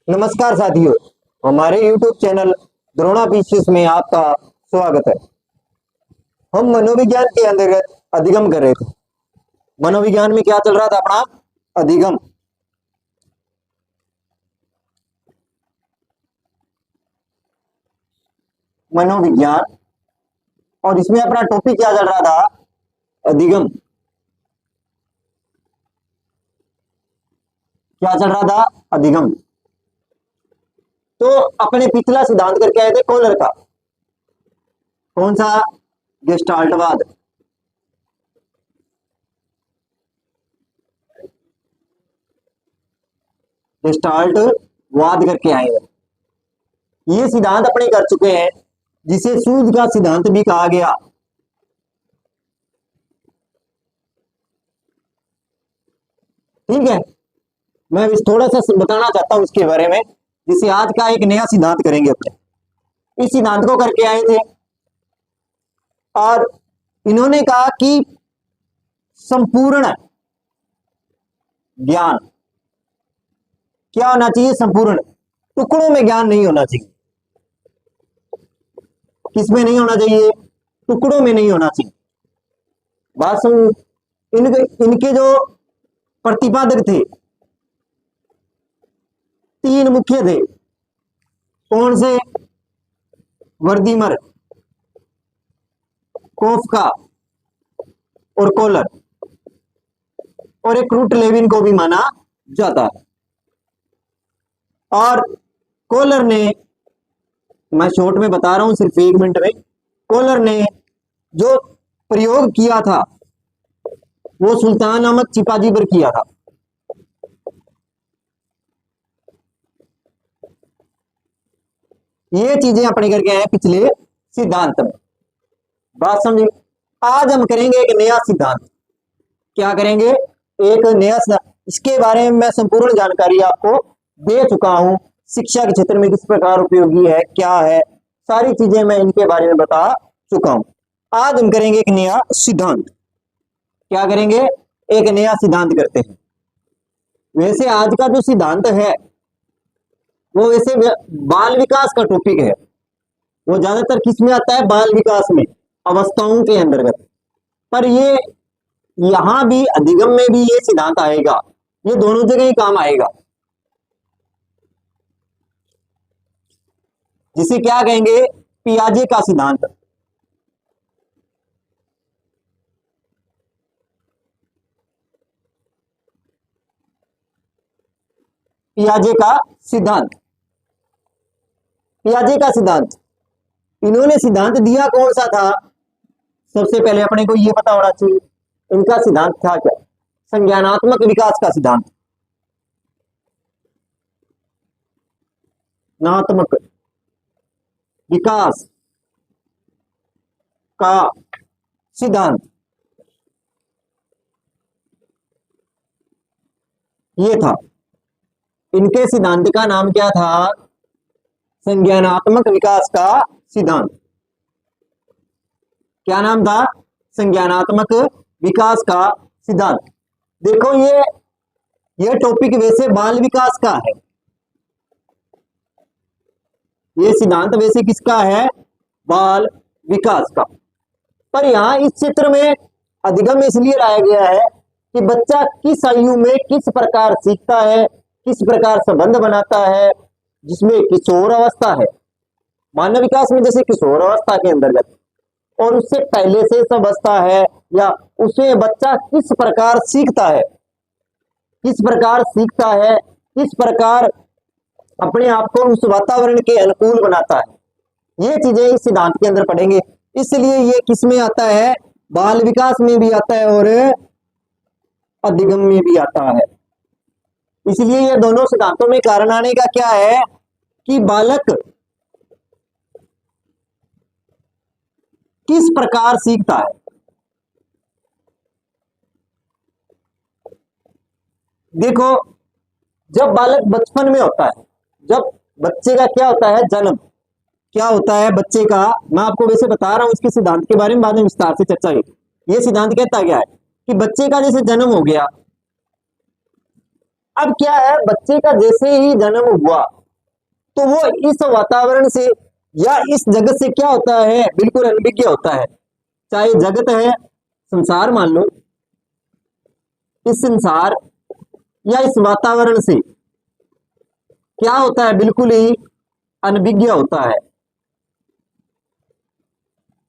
नमस्कार साथियों, हमारे YouTube चैनल द्रोणा पीसीएस में आपका स्वागत है। हम मनोविज्ञान के अंतर्गत अधिगम कर रहे थे। मनोविज्ञान में क्या चल रहा था अपना? अधिगम। मनोविज्ञान, और इसमें अपना टॉपिक क्या चल रहा था? अधिगम। क्या चल रहा था? अधिगम। तो अपने पिछला सिद्धांत करके आए थे कोलर का। कौन सा? गेस्टाल्टवाद। गेस्टाल्टवाद करके आए हैं। ये सिद्धांत अपने कर चुके हैं, जिसे सूझ का सिद्धांत भी कहा गया। ठीक है, मैं थोड़ा सा बताना चाहता हूं इसके बारे में, जिसे आज का एक नया सिद्धांत करेंगे अपने। इस सिद्धांत को करके आए थे और इन्होंने कहा कि संपूर्ण ज्ञान क्या होना चाहिए? संपूर्ण। टुकड़ों में ज्ञान नहीं होना चाहिए। किसमें नहीं होना चाहिए? टुकड़ों में नहीं होना चाहिए। बात सुन। इनके जो प्रतिपादक थे, तीन मुख्य थे। कौन से? वर्दीमर, कोफका और कोलर, और एक रूट लेविन को भी माना जाता है। और कोलर ने, मैं शॉर्ट में बता रहा हूं सिर्फ 1 मिनट में, कोलर ने जो प्रयोग किया था वो सुल्तान अहमद चिपाजी पर किया था। ये चीजें अपने करके आए पिछले सिद्धांत में। बात समझे? आज हम करेंगे एक नया सिद्धांत। क्या करेंगे? एक नया सिद्धांत। इसके बारे में मैं संपूर्ण जानकारी आपको दे चुका हूं। शिक्षा के क्षेत्र में किस प्रकार उपयोगी है, क्या है, सारी चीजें मैं इनके बारे में बता चुका हूं। आज हम करेंगे एक नया सिद्धांत। क्या करेंगे? एक नया सिद्धांत करते हैं। वैसे आज का जो सिद्धांत है वो वैसे बाल विकास का टॉपिक है। वो ज्यादातर किस में आता है? बाल विकास में, अवस्थाओं के अंतर्गत। पर ये यहां भी, अधिगम में भी ये सिद्धांत आएगा। ये दोनों जगह ही काम आएगा। जिसे क्या कहेंगे? पियाजे का सिद्धांत। पियाजे का सिद्धांत। पियाजे का सिद्धांत। इन्होंने सिद्धांत दिया कौन सा था? सबसे पहले अपने को ये पता होना चाहिए इनका सिद्धांत था क्या? संज्ञानात्मक विकास का सिद्धांत। नात्मक विकास का सिद्धांत ये था। इनके सिद्धांत का नाम क्या था? संज्ञानात्मक विकास का सिद्धांत। क्या नाम था? संज्ञानात्मक विकास का सिद्धांत। देखो, ये टॉपिक वैसे बाल विकास का है। ये सिद्धांत वैसे किसका है? बाल विकास का। पर यहां इस क्षेत्र में अधिगम इसलिए लाया गया है कि बच्चा किस आयु में किस प्रकार सीखता है, किस प्रकार संबंध बनाता है, जिसमें किशोर अवस्था है। मानव विकास में जैसे किशोर अवस्था के अंतर्गत, और उससे पहले से अवस्था है, या उसे बच्चा किस प्रकार सीखता है, किस प्रकार सीखता है, किस प्रकार अपने आप को उस वातावरण के अनुकूल बनाता है। ये चीजें इस सिद्धांत के अंदर पढ़ेंगे। इसलिए ये किस में आता है? बाल विकास में भी आता है और अधिगम में भी आता है। इसलिए ये दोनों सिद्धांतों में कारण आने का क्या है कि बालक किस प्रकार सीखता है। देखो, जब बालक बचपन में होता है, जब बच्चे का क्या होता है? जन्म। क्या होता है बच्चे का? मैं आपको वैसे बता रहा हूं, इसके सिद्धांत के बारे में बाद में विस्तार से चर्चा की। ये सिद्धांत कहता क्या है कि बच्चे का जैसे जन्म हो गया, अब क्या है, बच्चे का जैसे ही जन्म हुआ तो वो इस वातावरण से या इस जगत से क्या होता है, बिल्कुल अनभिज्ञ होता है। चाहे जगत है, संसार मान लो, इस संसार या इस वातावरण से क्या होता है, बिल्कुल ही अनभिज्ञ होता है।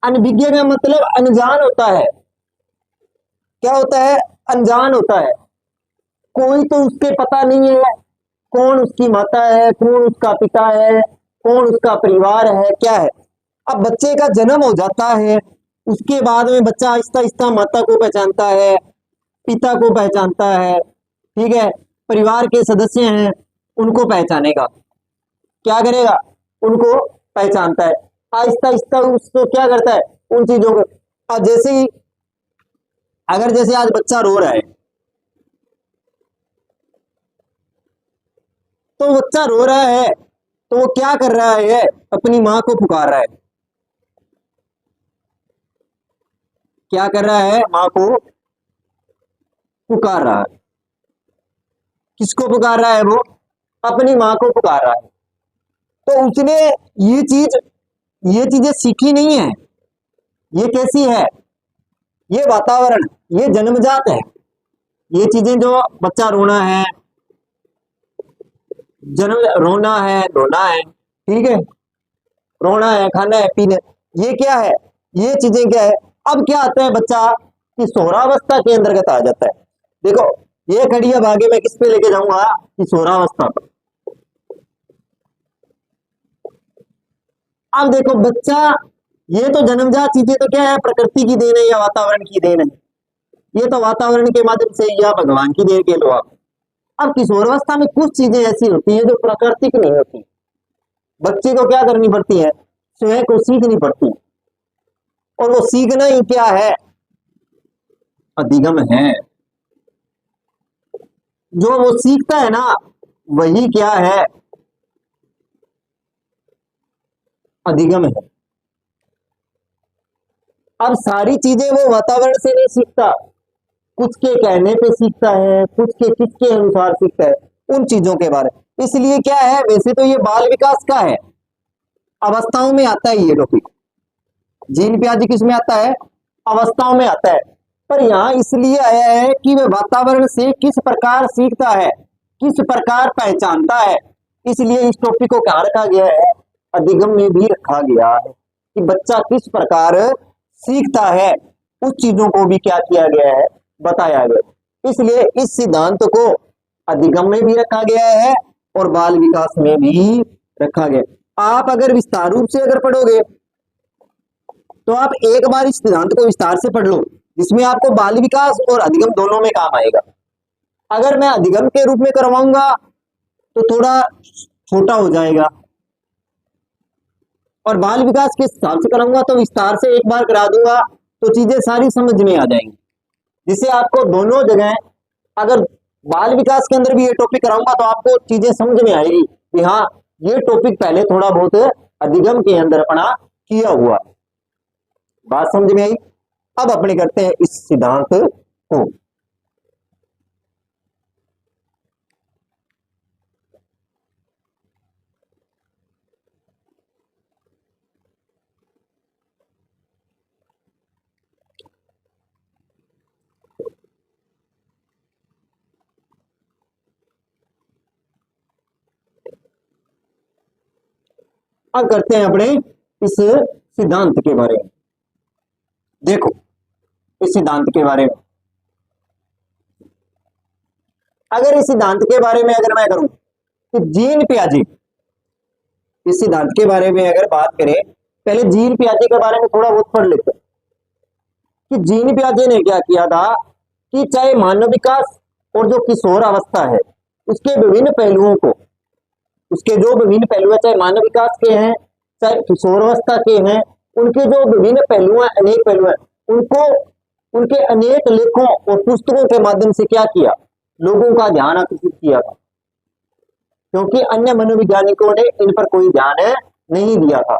अनभिज्ञ का मतलब अनजान होता है। क्या होता है? अनजान होता है। कोई तो उसके पता नहीं है कौन उसकी माता है, कौन उसका पिता है, कौन उसका परिवार है, क्या है। अब बच्चे का जन्म हो जाता है, उसके बाद में बच्चा आहिस्ता आहिस्ता माता को पहचानता है, पिता को पहचानता है, ठीक है, परिवार के सदस्य हैं उनको पहचानेगा, क्या करेगा, उनको पहचानता है। आहिस्ता आहिस्ता उसको क्या करता है, उन चीजों को। अब जैसे ही, अगर जैसे आज बच्चा रो रहा है, तो बच्चा रो रहा है तो वो क्या कर रहा है, अपनी माँ को पुकार रहा है। क्या कर रहा है, माँ को पुकार रहा है। किसको पुकार रहा है वो, अपनी माँ को पुकार रहा है। तो उसने ये चीज, ये चीजें सीखी नहीं है। ये कैसी है, ये वातावरण, ये जन्मजात है। ये चीजें जो बच्चा रोना है, जन्म रोना है, धोना है, ठीक है, रोना है, खाना है, पीना है, ये क्या है, ये चीजें क्या है। अब क्या आता है, बच्चा किशोरावस्था के अंतर्गत आ जाता है। देखो ये खड़ी, अब आगे मैं किस पे लेके जाऊंगा, किशोरावस्था पर। अब देखो बच्चा, ये तो जन्मजात चीजें तो क्या है, प्रकृति की देन है या वातावरण की देन है। ये तो वातावरण के माध्यम से या भगवान की देन के लो आप। अब किशोरावस्था में कुछ चीजें ऐसी होती हैं जो प्राकृतिक नहीं होती, बच्चे को क्या करनी पड़ती है, स्वयं को सीखनी पड़ती है। और वो सीखना ही क्या है, अधिगम है। जो वो सीखता है ना, वही क्या है, अधिगम है। अब सारी चीजें वो वातावरण से नहीं सीखता, कुछ के कहने पे सीखता है, कुछ के किसके अनुसार सीखता है, उन चीजों के बारे में। इसलिए क्या है, वैसे तो ये बाल विकास का है, अवस्थाओं में आता है ये टॉपिक। जीन प्याजी किस में आता है, अवस्थाओं में आता है। पर यहाँ इसलिए आया है कि वह वातावरण से किस प्रकार सीखता है, किस प्रकार पहचानता है। इसलिए इस टॉपिक को कहाँ रखा गया है, अधिगम में भी रखा गया है कि बच्चा किस प्रकार सीखता है, उस चीजों को भी क्या किया गया है, बताया गया। इसलिए इस सिद्धांत को अधिगम में भी रखा गया है और बाल विकास में भी रखा गया। आप अगर विस्तार रूप से अगर पढ़ोगे तो आप एक बार इस सिद्धांत को विस्तार से पढ़ लो, जिसमें आपको बाल विकास और अधिगम दोनों में काम आएगा। अगर मैं अधिगम के रूप में करवाऊंगा तो थोड़ा छोटा हो जाएगा, और बाल विकास के हिसाब से कराऊंगा तो विस्तार से एक बार करा दूंगा तो चीजें सारी समझ में आ जाएंगी। जिससे आपको दोनों जगह, अगर बाल विकास के अंदर भी ये टॉपिक कराऊंगा तो आपको चीजें समझ में आएगी कि हाँ, ये टॉपिक पहले थोड़ा बहुत अधिगम के अंदर अपना किया हुआ। बात समझ में आई। अब अपने करते हैं इस सिद्धांत को। अब करते हैं अपने इस सिद्धांत के बारे में। देखो इस सिद्धांत के बारे में, अगर इस सिद्धांत के बारे में अगर मैं करूं तो जीन पियाजे, इस सिद्धांत के बारे में अगर बात करें, पहले जीन पियाजे के बारे में थोड़ा बहुत पढ़ लेते हैं कि जीन पियाजे ने क्या किया था कि चाहे मानव विकास और जो किशोर अवस्था है उसके विभिन्न पहलुओं को, उसके जो विभिन्न पहलू है, चाहे मानव विकास के हैं चाहे किशोरावस्था के हैं, उनके जो विभिन्न पहलू हैं, अनेक पहलू हैं, उनको उनके अनेक लेखों और पुस्तकों के माध्यम से क्या किया, लोगों का ध्यान आकर्षित किया था। क्योंकि अन्य मनोवैज्ञानिकों ने इन पर कोई ध्यान नहीं दिया था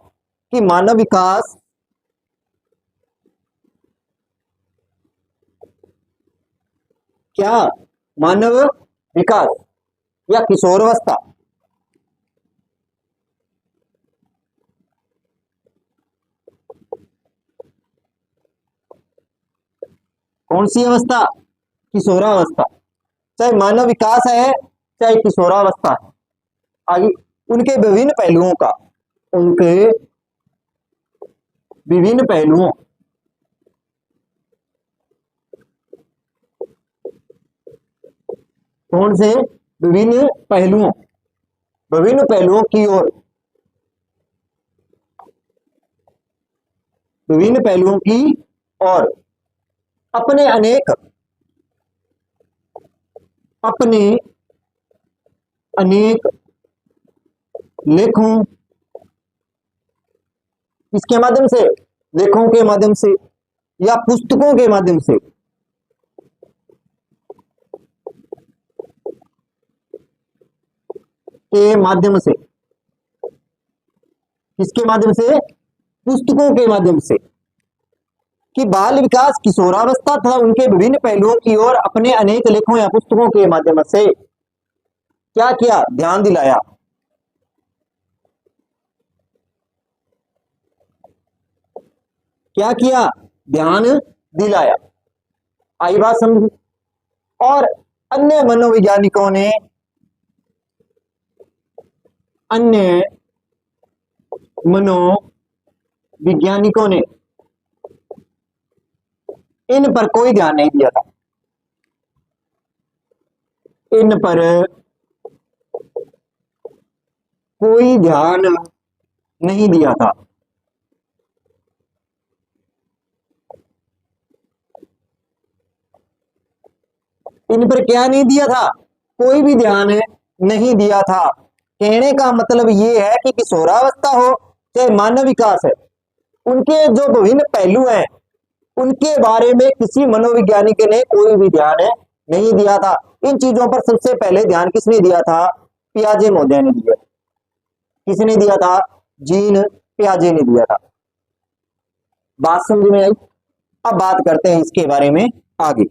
कि मानव विकास क्या, मानव विकास या किशोरावस्था कौन सी अवस्था? किशोरावस्था। चाहे मानव विकास है चाहे किशोरावस्था है, आगे उनके विभिन्न पहलुओं का, उनके विभिन्न पहलुओं, कौन से विभिन्न पहलुओं, विभिन्न पहलुओं की ओर, विभिन्न पहलुओं की और अपने अनेक, अपने अनेक लेखों, इसके माध्यम से, लेखों के माध्यम से या पुस्तकों के माध्यम से, के माध्यम से, किसके माध्यम से? पुस्तकों के माध्यम से, कि बाल विकास, किशोरावस्था तथा उनके विभिन्न पहलुओं की ओर अपने अनेक लेखों या पुस्तकों के माध्यम से क्या किया? ध्यान दिलाया। क्या किया? ध्यान दिलाया। आई बात समझ? और अन्य मनोवैज्ञानिकों ने, अन्य मनोवैज्ञानिकों ने इन पर कोई ध्यान नहीं दिया था, इन पर कोई ध्यान नहीं दिया था। इन पर क्या नहीं दिया था? कोई भी ध्यान नहीं दिया था। कहने का मतलब ये है कि किशोरावस्था हो चाहे मानव विकास है, उनके जो विभिन्न पहलू हैं उनके बारे में किसी मनोवैज्ञानिक ने कोई भी ध्यान नहीं दिया था। इन चीजों पर सबसे पहले ध्यान किसने दिया था? पियाजे महोदय ने दिया। किसने दिया था? जीन पियाजे ने दिया था। बात समझ में आई? अब बात करते हैं इसके बारे में आगे।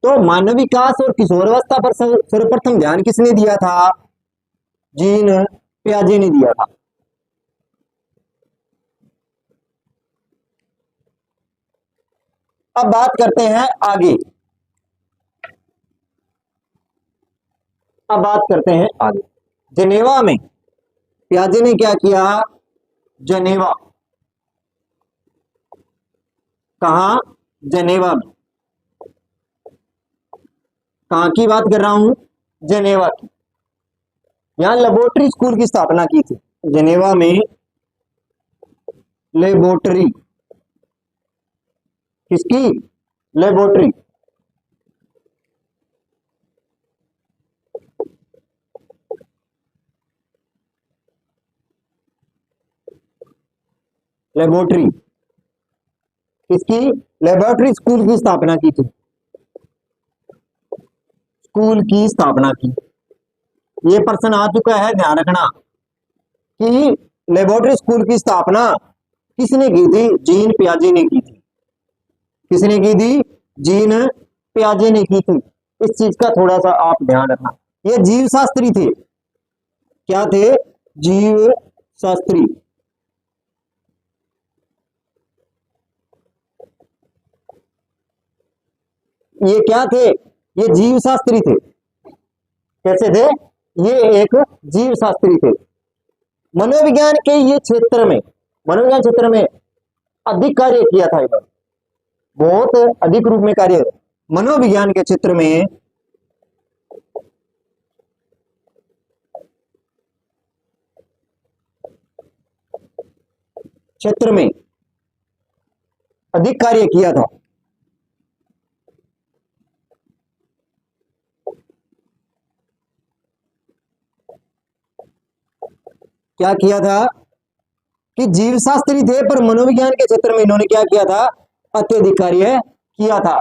तो मानव विकास और किशोरावस्था पर सर्वप्रथम ध्यान किसने दिया था? जीन पियाजे ने दिया था। अब बात करते हैं आगे। अब बात करते हैं आगे। जनेवा में पियाजे ने क्या किया? जनेवा, कहा? जनेवा में। कहां की बात कर रहा हूं? जनेवा की। यहां लेबोरेटरी स्कूल की स्थापना की थी। जनेवा में लेबोरेटरी, किसकी? लेबोरेटरी। लेबोरेटरी किसकी? लेबोरेटरी स्कूल की स्थापना की थी। स्कूल की स्थापना की। ये प्रश्न आ चुका है, ध्यान रखना कि लेबोरेटरी स्कूल की स्थापना किसने की थी? जीन पियाजे ने की थी। किसने की थी? जीन पियाजे ने की थी। इस चीज का थोड़ा सा आप ध्यान रखना। ये जीव शास्त्री थे। क्या थे? जीव शास्त्री। ये क्या थे? ये जीव शास्त्री थे। कैसे थे? ये एक जीव शास्त्री थे। मनोविज्ञान के ये क्षेत्र में, मनोविज्ञान क्षेत्र में अधिक कार्य किया था इन्होंने, बहुत अधिक रूप में कार्य मनोविज्ञान के क्षेत्र में, क्षेत्र में अधिक कार्य किया था। क्या किया था? कि जीव शास्त्री थे पर मनोविज्ञान के क्षेत्र में इन्होंने क्या किया था? अत्यधिक कार्य किया था।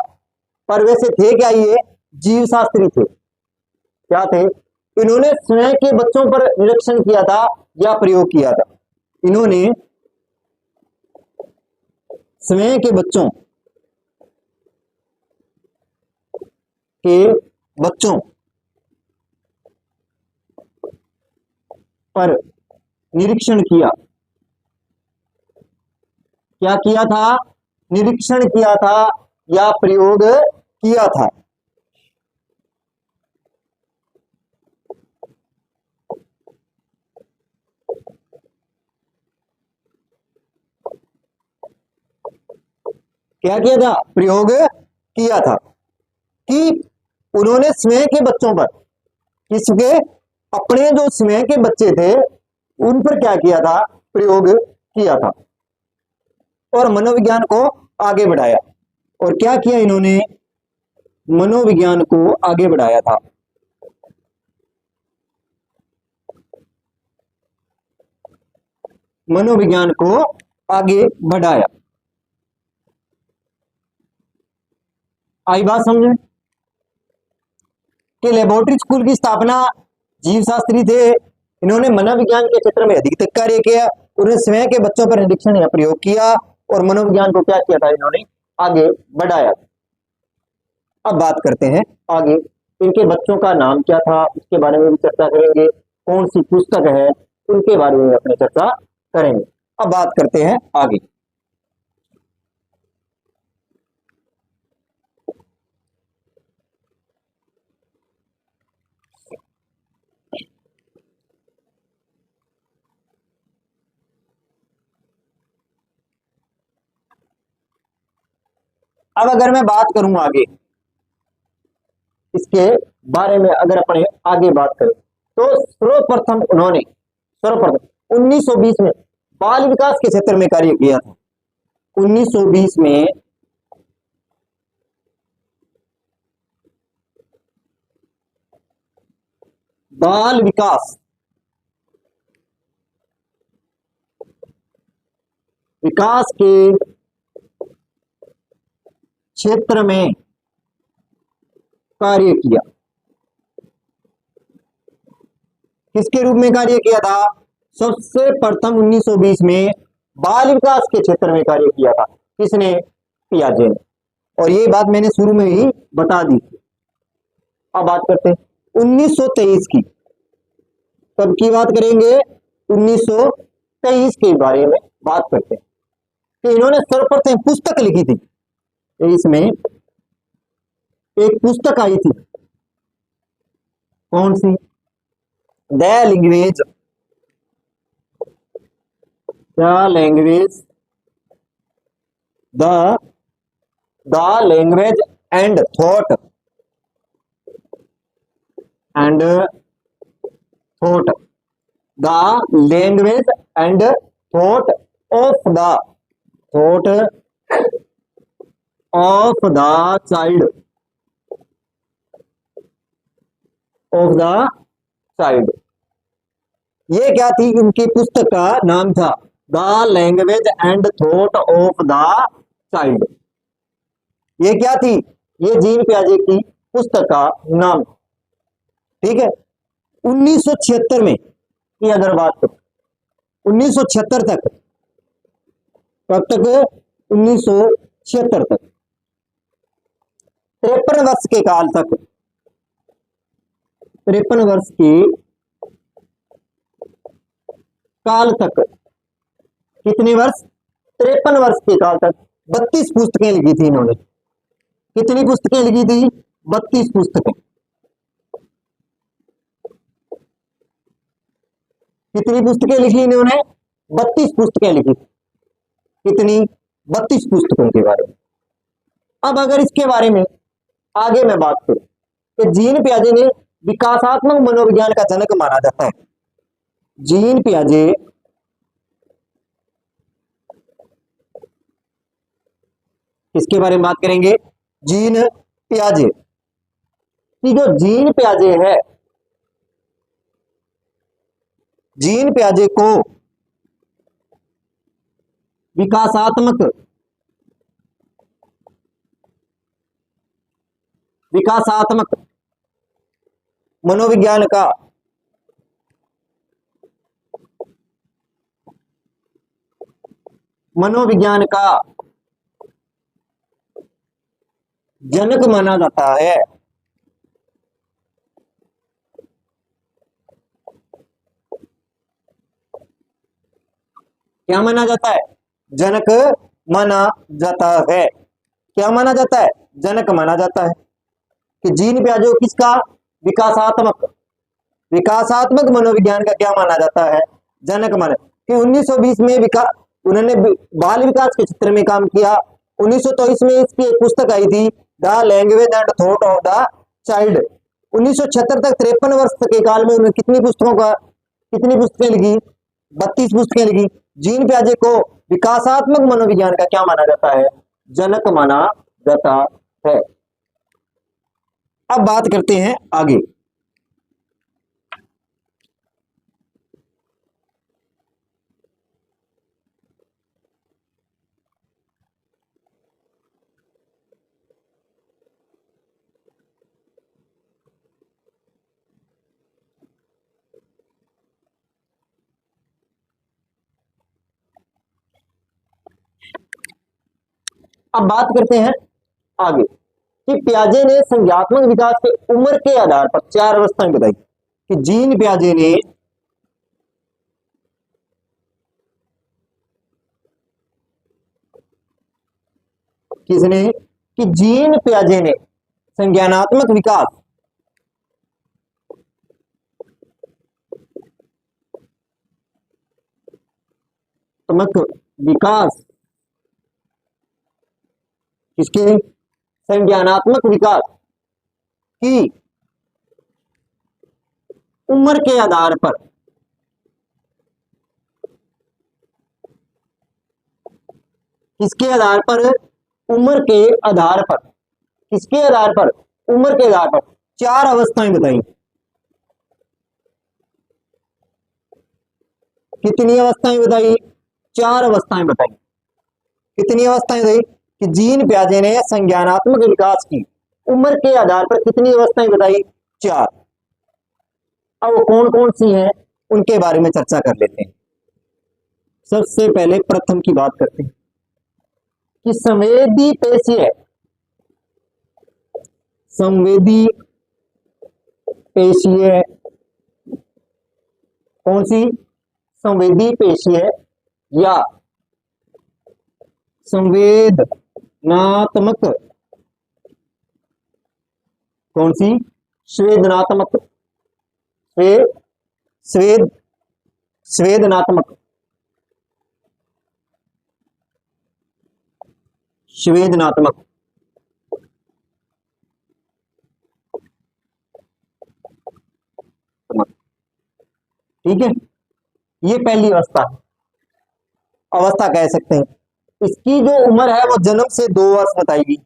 पर वैसे थे क्या? ये जीव शास्त्री थे। क्या थे? इन्होंने स्वयं के बच्चों पर निरीक्षण किया था या प्रयोग किया था। इन्होंने स्वयं के बच्चों पर निरीक्षण किया। क्या किया था? निरीक्षण किया था या प्रयोग किया था। क्या किया था? प्रयोग किया था। कि उन्होंने स्वयं के बच्चों पर, किसके? अपने जो स्वयं के बच्चे थे उन पर क्या किया था? प्रयोग किया था और मनोविज्ञान को आगे बढ़ाया। और क्या किया इन्होंने? मनोविज्ञान को आगे बढ़ाया था। मनोविज्ञान को आगे बढ़ाया। आई बात समझ में? कि लेबोरेटरी स्कूल की स्थापना जीव शास्त्री थे, इन्होंने मनोविज्ञान के क्षेत्र में अधिक तक कार्य किया, उन्होंने स्वयं के बच्चों पर निरीक्षण या प्रयोग किया और मनोविज्ञान को क्या किया था? इन्होंने आगे बढ़ाया। अब बात करते हैं आगे, इनके बच्चों का नाम क्या था उसके बारे में भी चर्चा करेंगे, कौन सी पुस्तक है उनके बारे में अपनी चर्चा करेंगे। अब बात करते हैं आगे। अब अगर मैं बात करूं आगे इसके बारे में, अगर अपने आगे बात करें तो सर्वप्रथम उन्होंने, सर्वप्रथम 1920 में बाल विकास के क्षेत्र में कार्य किया था। 1920 में बाल विकास, विकास के क्षेत्र में कार्य किया। किसके रूप में कार्य किया था? सबसे प्रथम 1920 में बाल विकास के क्षेत्र में कार्य किया था। किसने? पियाजे ने। और ये बात मैंने शुरू में ही बता दी थी। अब बात करते हैं 1923 की। कब की बात करेंगे? 1923 के बारे में बात करते हैं कि इन्होंने सर्वप्रथम पुस्तक लिखी थी। इसमें एक पुस्तक आई थी, कौन सी? The language, the language, the the language and thought, and thought, the language and thought of the, thought of the child, of the child. ये क्या थी? इनकी पुस्तक का नाम था the language and thought of the child. ये क्या थी? ये जीन पियाजे की पुस्तक का नाम। ठीक है। 1976 में की अगर बात करें, 1976 तक, कब तक? 1976 तक, 53 वर्ष के काल तक, 53 वर्ष के काल तक, कितने वर्ष? 53 वर्ष के काल तक 32 पुस्तकें लिखी थी इन्होंने। कितनी पुस्तकें लिखी थी? 32 पुस्तकें। कितनी पुस्तकें लिखी इन्होंने? 32 पुस्तकें लिखी। कितनी? 32 पुस्तकों के बारे में। अब अगर इसके बारे में आगे मैं बात करूं कि जीन पियाजे ने विकासात्मक मनोविज्ञान का जनक माना जाता है। जीन पियाजे इसके बारे में बात करेंगे। जीन पियाजे की जो जीन पियाजे है, जीन पियाजे को विकासात्मक, विकासात्मक मनोविज्ञान का मनोविज्ञान का जनक माना जाता है। क्या माना जाता है? जनक माना जाता है। क्या माना जाता है? जनक माना जाता है। कि जीन पियाजे किसका? विकासात्मक विकासात्मक मनोविज्ञान का क्या माना जाता है? जनक माना। कि 1920 में उन्होंने बाल विकास के क्षेत्र में काम किया। 1923 में इसकी एक पुस्तक आई थी, the language and thought of the child. 1976 तक 53 वर्ष के काल में उन्होंने कितनी पुस्तकें लिखी? 32 पुस्तकें लिखी। जीन पियाजे को विकासात्मक मनोविज्ञान का क्या माना जाता है? जनक माना जाता है। अब बात करते हैं आगे। अब बात करते हैं आगे कि पियाजे ने संज्ञात्मक विकास के उम्र के आधार पर 4 अवस्थाएं बताई। कि जीन पियाजे ने किसने? कि जीन पियाजे ने संज्ञानात्मक विकास विकास किसके? संज्ञानात्मक विकास की उम्र के आधार पर किसके आधार पर? उम्र के आधार पर। किसके आधार पर? उम्र के आधार पर 4 अवस्थाएं बताई। कितनी अवस्थाएं बताई? 4 अवस्थाएं बताई। कितनी अवस्थाएं बताई? कि जीन पियाजे ने संज्ञानात्मक विकास की उम्र के आधार पर कितनी अवस्थाएं बताई? 4। अब वो कौन कौन सी हैं उनके बारे में चर्चा कर लेते हैं। सबसे पहले प्रथम की बात करते हैं कि संवेदी पेशीय कौन सी? संवेदी पेशीय या संवेदनात्मक। कौन सी? स्वेदनात्मक। स्वेदनात्मक संवेदनात्मक। ठीक है, ये पहली अवस्था कह सकते हैं। इसकी जो उम्र है वो जन्म से 2 वर्ष बताएगी।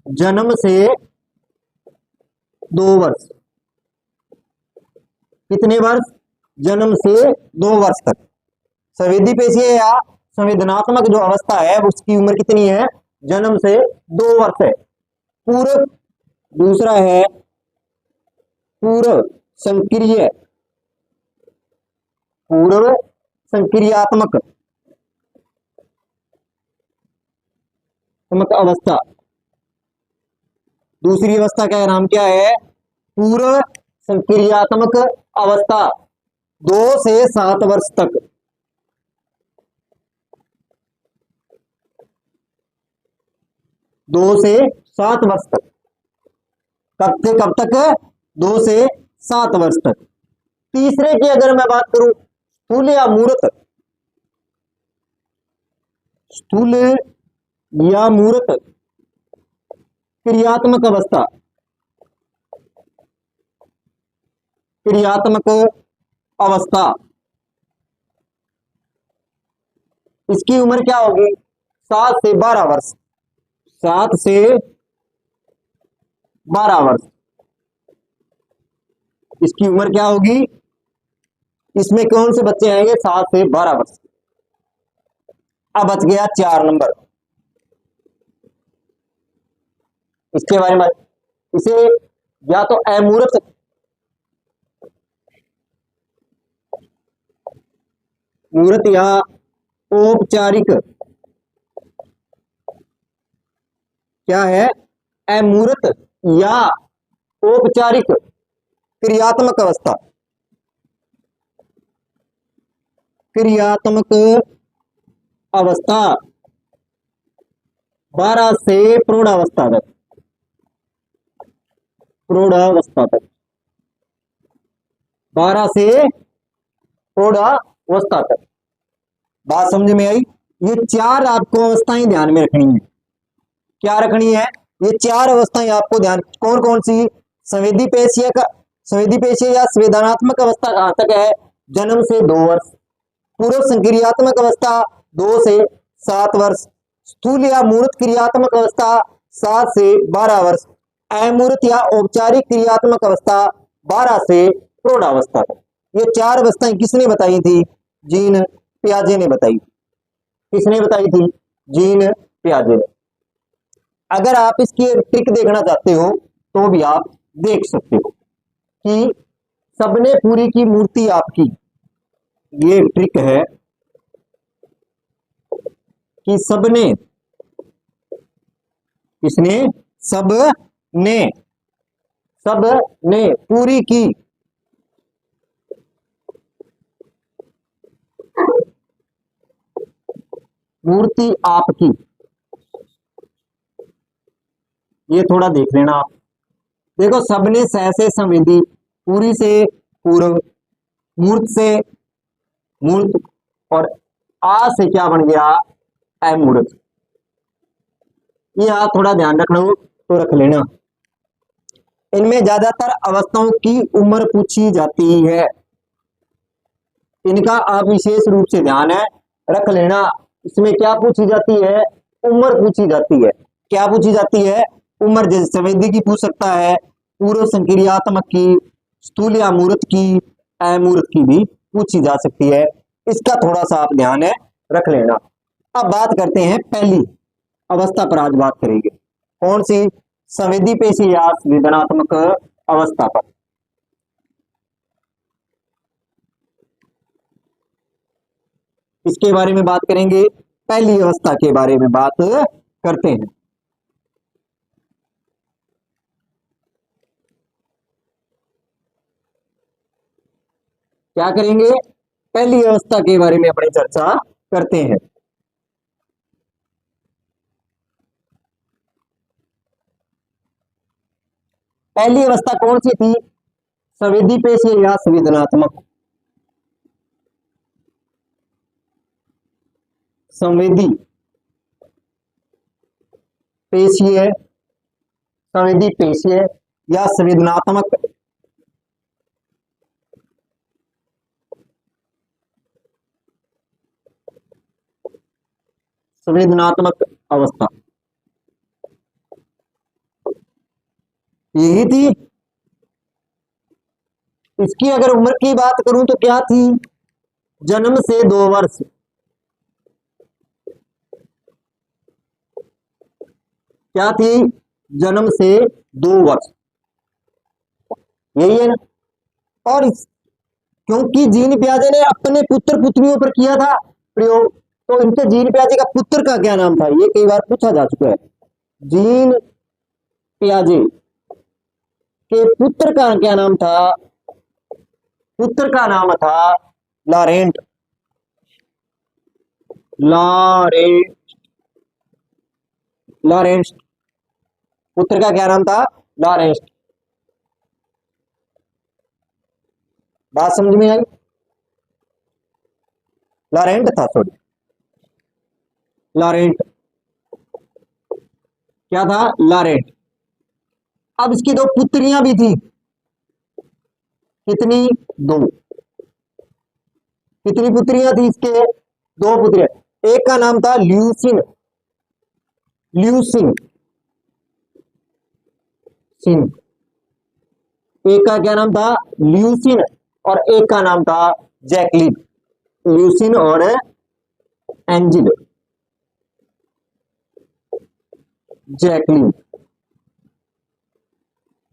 जन्म से 2 वर्ष। कितने वर्ष? जन्म से 2 वर्ष तक। संवेदी पेशीय या संवेदनात्मक जो अवस्था है उसकी उम्र कितनी है? जन्म से 2 वर्ष है। पूर्व दूसरा है पूर्व संक्रिय पूर्व संक्रियात्मक अवस्था। दूसरी अवस्था का नाम क्या है? पूर्व संक्रियात्मक अवस्था। 2 से 7 वर्ष तक। 2 से 7 वर्ष तक। कब से कब तक? 2 से 7 वर्ष तक। तीसरे की अगर मैं बात करूं, स्थूल या मूर्त। स्थूल या मूर्त क्रियात्मक अवस्था। क्रियात्मक अवस्था। इसकी उम्र क्या होगी? 7 से 12 वर्ष। 7 से 12 वर्ष इसकी उम्र क्या होगी? इसमें कौन से बच्चे आएंगे? 7 से 12 वर्ष। अब बच गया 4 नंबर। इसके बारे में इसे या तो अमूर्त मूर्त या औपचारिक। क्या है? अमूर्त या औपचारिक क्रियात्मक अवस्था। क्रियात्मक अवस्था, 12 से प्रौढ़ावस्था तक, प्रौढ़ावस्था तक, 12 से प्रौढ़ावस्था तक। बात समझ में आई? ये चार आपको अवस्थाएं ध्यान में रखनी है। क्या रखनी है? ये चार अवस्थाएं आपको ध्यान, कौन कौन सी? संवेदी पेशीय का, संवेदी पेशीय या संवेदनात्मक अवस्था कहां तक है? जन्म से 2 वर्ष। पूर्व संक्रियात्मक अवस्था 2 से 7 वर्ष। स्थूल या मूर्त क्रियात्मक अवस्था 7 से 12 वर्ष। अमूर्त या औपचारिक क्रियात्मक अवस्था 12 से प्रौढ़ावस्था तक। ये चार अवस्थाएं किसने बताई थी? जीन पियाजे ने बताई। किसने बताई थी? जीन पियाजे ने। अगर आप इसकी एक ट्रिक देखना चाहते हो तो भी आप देख सकते हो कि सबने पूरी की मूर्ति आपकी, ये एक ट्रिक है कि सबने, किसने? सबने, सबने पूरी की मूर्ति आपकी। ये थोड़ा देख लेना आप। देखो, सबने सह से संवेदी, पूरी से पूर्व, मूर्त से मूर्त, और आ से क्या बन गया? अमूर्त। ये आप थोड़ा ध्यान रखना हो तो रख लेना। इनमें ज्यादातर अवस्थाओं की उम्र पूछी जाती है। इनका आप विशेष रूप से ध्यान है रख लेना। इसमें क्या पूछी जाती है? उम्र पूछी जाती है। क्या पूछी जाती है? उम्र। जैसे संवेदी की पूछ सकता है, पूर्व संक्रियात्मक की, स्थूल या मूर्त की, अमूर्त की भी पूछी जा सकती है। इसका थोड़ा सा आप ध्यान है रख लेना। अब बात करते हैं पहली अवस्था पर। आज बात करेंगे कौन सी? संवेदी पेशी या संवेदनात्मक अवस्था पर। इसके बारे में बात करेंगे। पहली अवस्था के बारे में बात करते हैं। क्या करेंगे? पहली अवस्था के बारे में अपनी चर्चा करते हैं। पहली अवस्था कौन सी थी? संवेदी पेशीय या संवेदनात्मक। संवेदी पेशीय, संवेदी पेशीय या संवेदनात्मक, संवेदनात्मक अवस्था यही थी। इसकी अगर उम्र की बात करूं तो क्या थी? जन्म से 2 वर्ष। क्या थी? जन्म से 2 वर्ष। यही है ना? और क्योंकि जीन पियाजे ने अपने पुत्र पुत्रियों पर किया था प्रयोग, तो इनके जीन पियाजे का पुत्र का क्या नाम था? ये कई बार पूछा जा चुका है। जीन पियाजे के पुत्र का क्या नाम था? पुत्र का नाम था लॉरेंट। Laurent, Laurent. पुत्र का क्या नाम था? लॉरेंट। बात समझ में आई? लॉरेंट था, सॉरी, लॉरेंट। क्या था? लॉरेंट। अब इसकी 2 पुत्रियां भी थी। कितनी? 2। कितनी पुत्रियां थी इसके? 2 पुत्रियां। एक का नाम था ल्यूसिन, ल्यूसिन सिन। एक का क्या नाम था? ल्यूसिन। और एक का नाम था जैकलिन। ल्यूसिन और एंजिल, जैकलिन।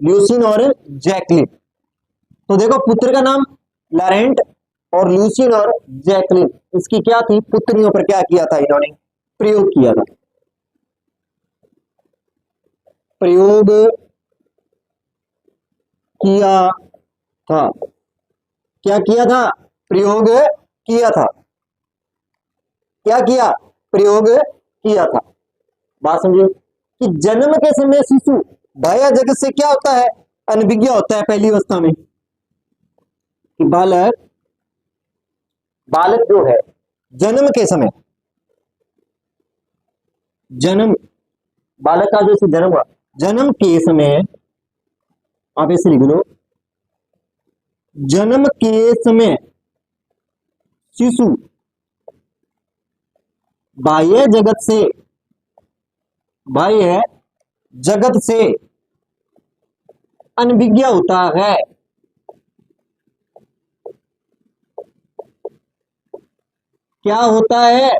ल्यूसिन और जैकलिन। तो देखो, पुत्र का नाम लॉरेंट और ल्यूसिन और जैकलिन। इसकी क्या थी? पुत्रियों पर क्या किया था इन्होंने? प्रयोग किया था। प्रयोग किया था। क्या किया था? प्रयोग किया था। क्या किया? प्रयोग किया था। बात समझिए कि जन्म के समय शिशु बाह्य जगत से क्या होता है, अनभिज्ञ होता है पहली अवस्था में, कि बालक बालक जो है जन्म के समय, जन्म बालक का जैसे जन्म हुआ, जन्म के समय आप ऐसे लिख लो, जन्म के समय शिशु बाह्य जगत से, बाह्य जगत से अनभिज्ञ होता है। क्या होता है,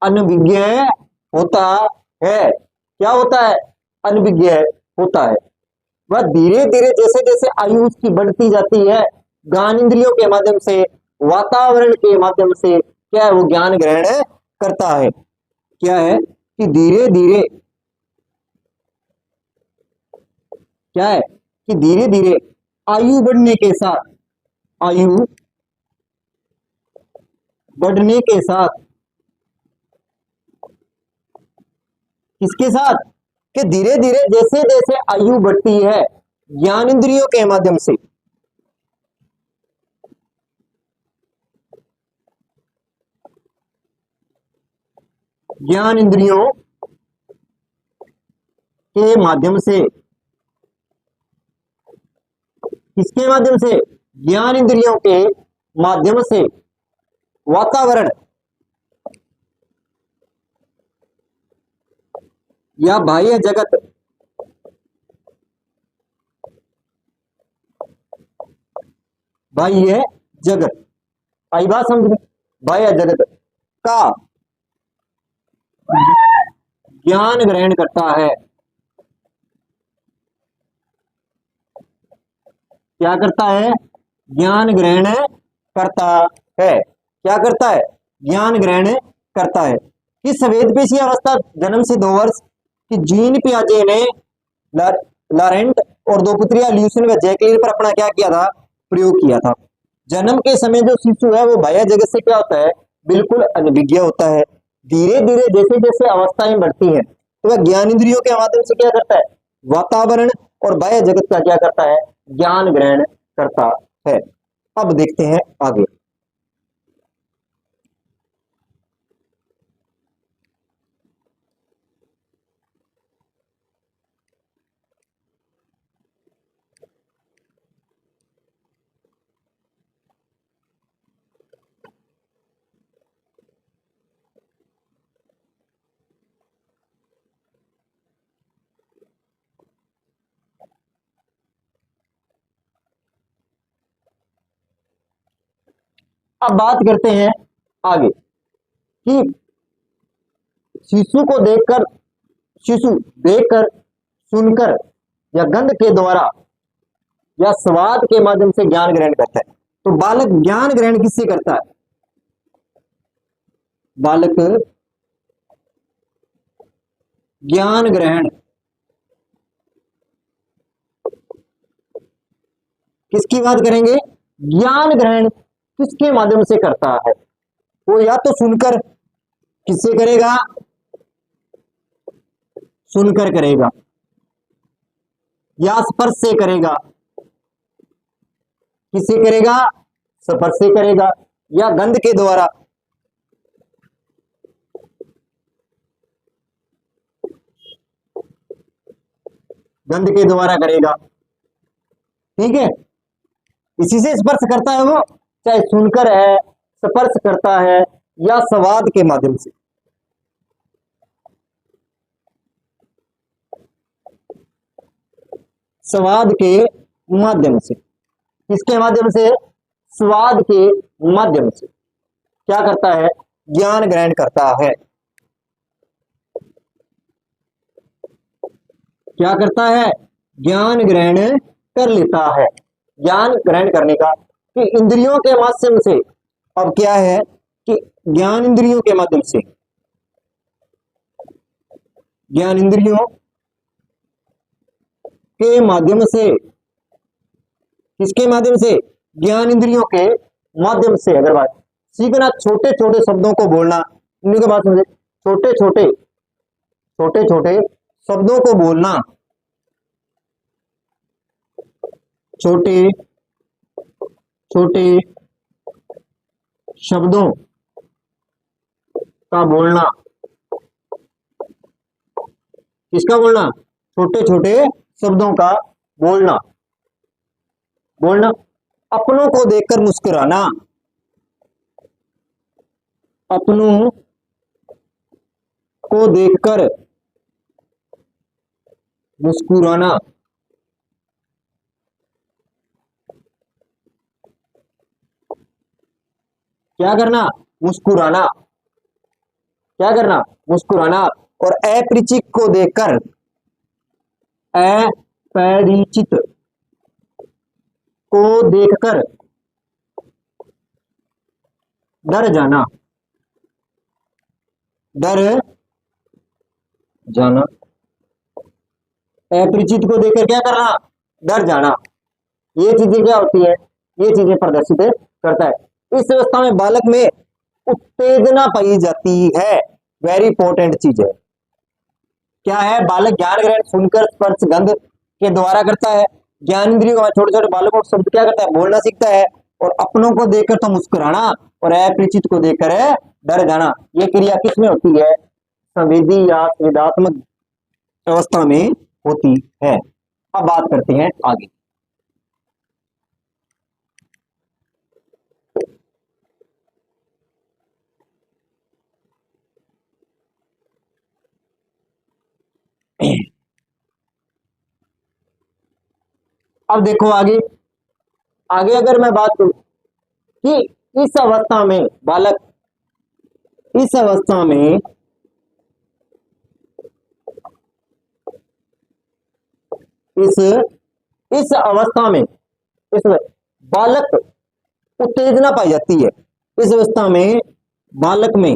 अनभिज्ञ होता है। क्या होता है, अनभिज्ञ होता है। वह धीरे धीरे जैसे जैसे आयु उसकी बढ़ती जाती है, ज्ञान इंद्रियों के माध्यम से, वातावरण के माध्यम से क्या है, वो ज्ञान ग्रहण करता है। क्या है कि धीरे धीरे, क्या है कि धीरे धीरे आयु बढ़ने के साथ, आयु बढ़ने के साथ, किसके साथ, कि धीरे धीरे जैसे जैसे आयु बढ़ती है ज्ञान इंद्रियों के माध्यम से, ज्ञान इंद्रियों के माध्यम से, किसके माध्यम से, ज्ञान इंद्रियों के माध्यम से वातावरण या बाह्य जगत, बाह्य जगत, आई बात समझ में, बाह्य जगत का ज्ञान ग्रहण करता है। क्या करता है, ज्ञान ग्रहण करता है। क्या करता है, ज्ञान ग्रहण करता है। कि सफेद पेशी अवस्था जन्म से 2 वर्ष की जीन पियाजे ने लारेंट और 2 पुत्रियां ल्यूसिन व जैकलिन पर अपना क्या किया था, प्रयोग किया था। जन्म के समय जो शिशु है वो बाह्य जगत से क्या होता है, बिल्कुल अनभिज्ञ होता है। धीरे धीरे जैसे जैसे अवस्थाएं बढ़ती हैं तो वह ज्ञान इंद्रियों के माध्यम से क्या करता है, वातावरण और बाह्य जगत का क्या करता है, ज्ञान ग्रहण करता है। अब देखते हैं आगे। अब बात करते हैं आगे कि शिशु को देखकर, शिशु देखकर, सुनकर या गंध के द्वारा या स्वाद के माध्यम से ज्ञान ग्रहण करता है। तो बालक ज्ञान ग्रहण किससे करता है, बालक ज्ञान ग्रहण किसकी बात करेंगे, ज्ञान ग्रहण किसके माध्यम से करता है, वो या तो सुनकर, किससे करेगा, सुनकर करेगा, या स्पर्श से करेगा, किससे करेगा, स्पर्श से करेगा, या गंध के द्वारा, गंध के द्वारा करेगा। ठीक है, इसी से स्पर्श करता है वो, चाहे सुनकर है, स्पर्श करता है या स्वाद के माध्यम से। स्वाद के माध्यम से, किसके माध्यम से, स्वाद के माध्यम से क्या करता है, ज्ञान ग्रहण करता है। क्या करता है, ज्ञान ग्रहण कर लेता है। ज्ञान ग्रहण करने का कि इंद्रियों के माध्यम से, अब क्या है कि ज्ञान इंद्रियों के माध्यम से, ज्ञान इंद्रियों के माध्यम से, किसके माध्यम से, ज्ञान इंद्रियों के माध्यम से। अगर बात सीखना, छोटे छोटे शब्दों को बोलना, इनके बात समझे, छोटे छोटे छोटे छोटे शब्दों को बोलना, छोटे छोटे शब्दों का बोलना। किसका बोलना? छोटे छोटे शब्दों का बोलना। बोलना, अपनों को देखकर मुस्कुराना, अपनों को देखकर मुस्कुराना। क्या करना? मुस्कुराना। क्या करना? मुस्कुराना। और अपरिचित को देखकर, अपरिचित को देखकर डर जाना, डर जाना। अपरिचित को देखकर क्या करना? डर जाना। ये चीजें क्या होती है? ये चीजें प्रदर्शित करता है। इस अवस्था में बालक में उत्तेजना पाई जाती है। वेरी इंपॉर्टेंट चीज है। क्या है? बालक ज्ञान ग्रहण सुनकर स्पर्श गंध के द्वारा करता है। ज्ञान इंद्रियों का छोटे छोटे बालकों को शब्द क्या करता है? बोलना सीखता है। और अपनों को देखकर तो मुस्कुराना, और अपरिचित को देखकर है डर जाना। ये क्रिया किसमें होती है? संवेदी या संवेदात्मक अवस्था में होती है। अब बात करते हैं आगे। अब देखो आगे, आगे अगर मैं बात करूं कि इस अवस्था में बालक, इस अवस्था में इस अवस्था में इसमें बालक उत्तेजना पाई जाती है। इस अवस्था में बालक में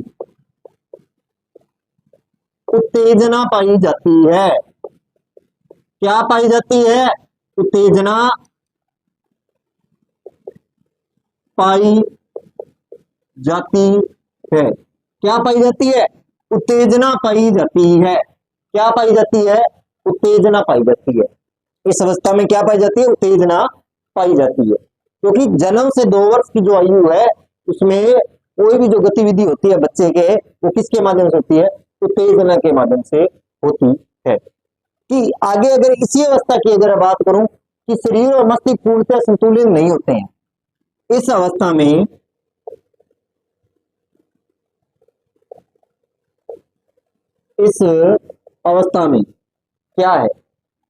उत्तेजना पाई जाती है। क्या पाई जाती है? उत्तेजना पाई जाती है। क्या पाई जाती है? उत्तेजना पाई जाती है। क्या पाई जाती है? उत्तेजना पाई जाती है। इस अवस्था में क्या पाई जाती है? उत्तेजना पाई जाती है। क्योंकि जन्म से 2 वर्ष की जो आयु है उसमें कोई भी जो गतिविधि होती है बच्चे के, वो किसके माध्यम से होती है? उत्तेजना के माध्यम से होती है। कि आगे अगर इसी अवस्था की अगर बात करूं कि शरीर और मस्तिष्क पूर्णतः संतुलित नहीं होते हैं, इस अवस्था में क्या है?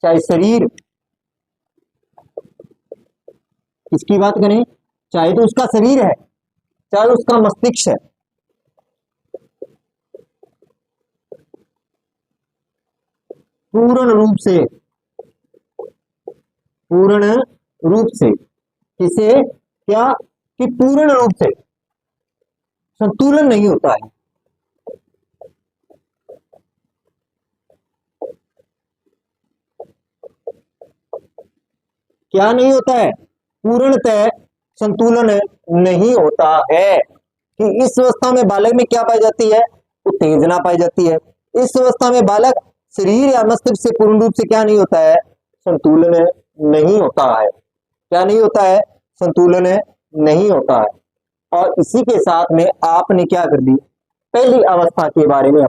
चाहे शरीर, किसकी बात करें, चाहे तो उसका शरीर है, चाहे उसका मस्तिष्क है, पूर्ण रूप से किसे, क्या, कि पूर्ण रूप से संतुलन नहीं होता है। क्या नहीं होता है? पूर्णतः संतुलन नहीं होता है। कि इस अवस्था में बालक में क्या पाई जाती है? उत्तेजना पाई जाती है। इस अवस्था में बालक शरीर या मस्तिष्क से पूर्ण रूप से क्या नहीं होता है? संतुलन नहीं होता है। क्या नहीं होता है? संतुलन नहीं होता है। और इसी के साथ में आपने क्या कर दी? पहली अवस्था के बारे में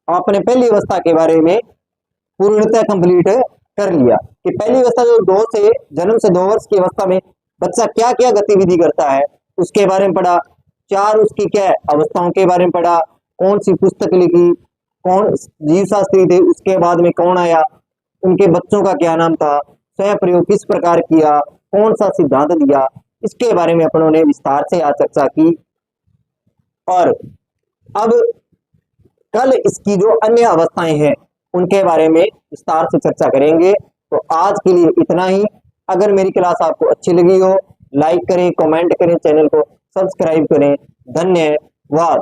आपने पहली अवस्था के बारे में पूर्णतः कंप्लीट कर लिया। कि पहली अवस्था जो जन्म से 2 वर्ष की अवस्था में बच्चा क्या क्या गतिविधि करता है उसके बारे में पढ़ा। 4 उसकी क्या अवस्थाओं के बारे में पढ़ा। कौन सी पुस्तक लिखी, कौन जीव शास्त्री थे, उसके बाद में कौन आया, उनके बच्चों का क्या नाम था, स्वयं प्रयोग किस प्रकार किया, कौन सा सिद्धांत दिया, इसके बारे में अपनों ने विस्तार से आज चर्चा की। और अब कल इसकी जो अन्य अवस्थाएं हैं उनके बारे में विस्तार से चर्चा करेंगे। तो आज के लिए इतना ही। अगर मेरी क्लास आपको अच्छी लगी हो, लाइक करें, कमेंट करें, चैनल को सब्सक्राइब करें। धन्यवाद।